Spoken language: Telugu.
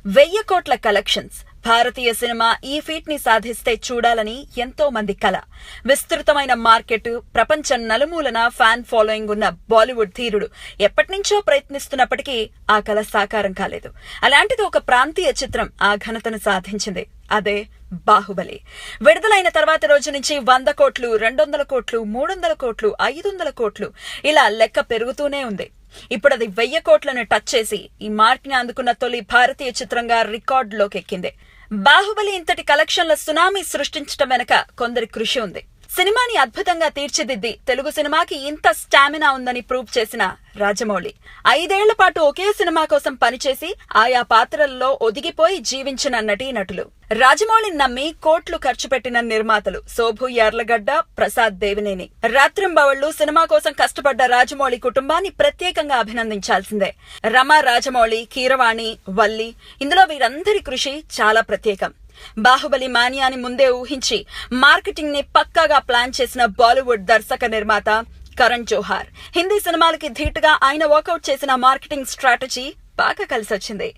1000 కోట్ల కలెక్షన్స్. భారతీయ సినిమా ఈ ఫీట్ ని సాధిస్తే చూడాలని ఎంతో మంది కల. విస్తృతమైన మార్కెట్, ప్రపంచం నలుమూలన ఫ్యాన్ ఫాలోయింగ్ ఉన్న బాలీవుడ్ ధీరుడు ఎప్పటినుంచో ప్రయత్నిస్తున్నప్పటికీ ఆ కల సాకారం కాలేదు. అలాంటిది ఒక ప్రాంతీయ చిత్రం ఆ ఘనతను సాధించింది. అదే బాహుబలి. విడుదలైన తర్వాత రోజు నుంచి 100 కోట్లు, 200 కోట్లు, 300 కోట్లు, 500 కోట్లు ఇలా లెక్క పెరుగుతూనే ఉంది. ఇప్పుడు అది 1000 కోట్లను టచ్ చేసి ఈ మార్క్ ని అందుకున్న తొలి భారతీయ చిత్రంగా రికార్డులోకి ఎక్కింది. బాహుబలి ఇంతటి కలెక్షన్ల సునామీ సృష్టించడం వెనక కొందరి కృషి ఉంది. సినిమాని అద్భుతంగా తీర్చిదిద్ది తెలుగు సినిమాకి ఇంత స్టామినా ఉందని ప్రూవ్ చేసిన రాజమౌళి. 5 ఏళ్ల పాటు ఒకే సినిమా కోసం పనిచేసి ఆయా పాత్రల్లో ఒదిగిపోయి జీవించిన నటీనటులు. రాజమౌళిని నమ్మి కోట్లు ఖర్చు పెట్టిన నిర్మాతలు శోభు యార్లగడ్డ, ప్రసాద్ దేవినేని. రాత్రింబవళ్లు సినిమా కోసం కష్టపడ్డ రాజమౌళి కుటుంబాన్ని ప్రత్యేకంగా అభినందించాల్సిందే. రమ, రాజమౌళి, కీరవాణి, వల్లి, ఇందులో వీరందరి కృషి చాలా ప్రత్యేకం. బాహుబలి మానియాని ముందే ఊహించి మార్కెటింగ్ ని పక్కాగా ప్లాన్ చేసిన బాలీవుడ్ దర్శక నిర్మాత కరణ్ జోహార్. హిందీ సినిమాలకి ధీటుగా ఆయన వర్కౌట్ చేసిన మార్కెటింగ్ స్ట్రాటజీ బాగా కలిసొచ్చింది.